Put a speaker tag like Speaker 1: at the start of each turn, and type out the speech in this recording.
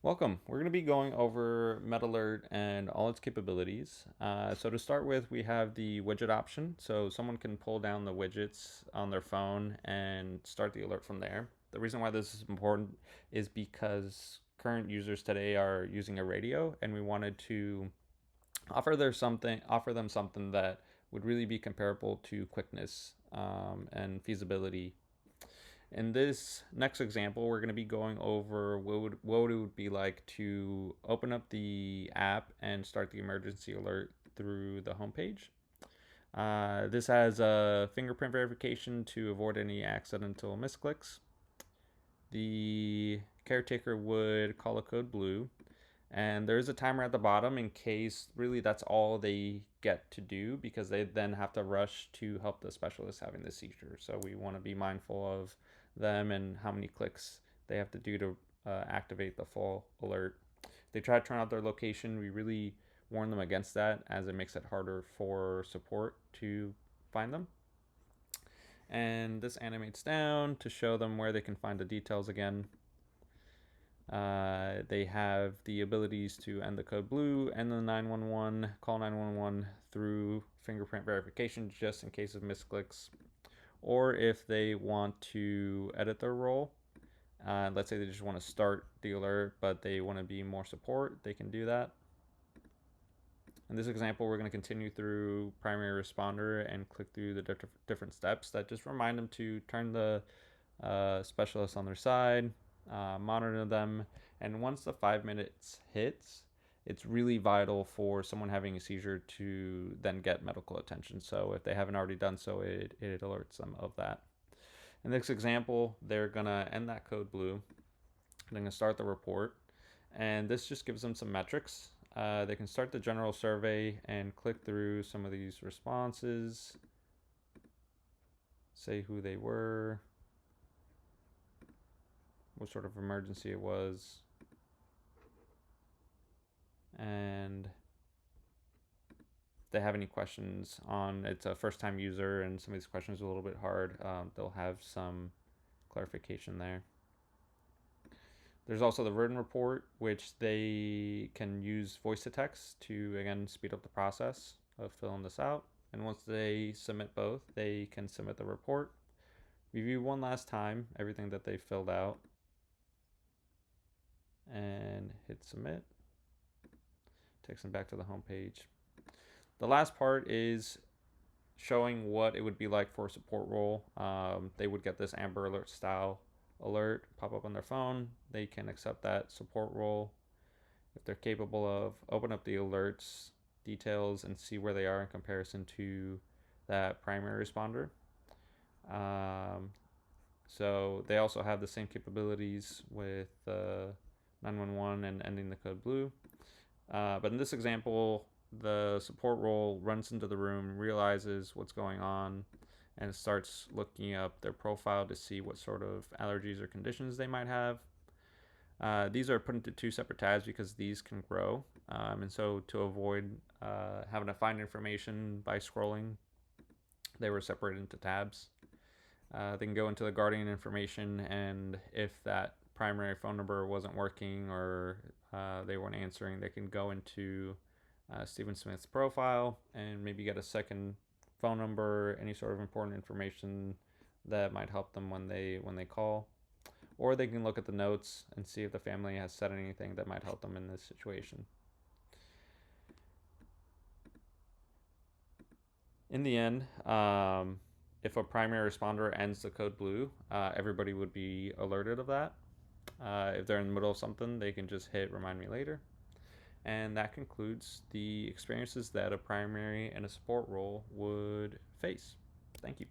Speaker 1: Welcome. We're going to be going over MetaAlert and all its capabilities. So to start with, we have the widget option. So someone can pull down the widgets on their phone and start the alert from there. The reason why this is important is because current users today are using a radio, and we wanted to offer them something that would really be comparable to quickness and feasibility. In this next example, we're going to be going over what it would be like to open up the app and start the emergency alert through the homepage. This has a fingerprint verification to avoid any accidental misclicks. The caretaker would call a code blue, and there is a timer at the bottom in case really that's all they get to do, because they then have to rush to help the specialist having the seizure. So we want to be mindful of them and how many clicks they have to do to activate the full alert. If they try to turn out their location, we really warn them against that, as it makes it harder for support to find them. And this animates down to show them where they can find the details again. They have the abilities to end the code blue and the 911, call 911 through fingerprint verification just in case of misclicks. Or if they want to edit their role, let's say they just want to start the alert but they want to be more support, they can do that. In this example, we're going to continue through primary responder and click through the different steps that just remind them to turn the specialist on their side, monitor them, and once the 5 minutes hits, it's really vital for someone having a seizure to then get medical attention. So if they haven't already done so, it alerts them of that. In this example, they're gonna end that code blue. They're gonna start the report, and this just gives them some metrics. They can start the general survey and click through some of these responses, say who they were, what sort of emergency it was, and if they have any questions on it's a first time user and some of these questions are a little bit hard, they'll have some clarification there. There's also the written report, which they can use voice to text to again speed up the process of filling this out. And once they submit both, they can submit the report, review one last time everything that they filled out, and hit submit. Takes them back to the home page. The last part is showing what it would be like for a support role. They would get this Amber Alert style alert pop up on their phone. They can accept that support role if they're capable of, open up the alerts details and see where they are in comparison to that primary responder. So they also have the same capabilities with 911 and ending the code blue. But in this example, the support role runs into the room, realizes what's going on, and starts looking up their profile to see what sort of allergies or conditions they might have. These are put into two separate tabs because these can grow. And so to avoid having to find information by scrolling, they were separated into tabs. They can go into the Guardian information, and if that primary phone number wasn't working or they weren't answering, they can go into Stephen Smith's profile and maybe get a second phone number, any sort of important information that might help them when they call. Or they can look at the notes and see if the family has said anything that might help them in this situation. In the end, if a primary responder ends the code blue, everybody would be alerted of that. If they're in the middle of something, they can just hit remind me later. And that concludes the experiences that a primary and a support role would face. Thank you.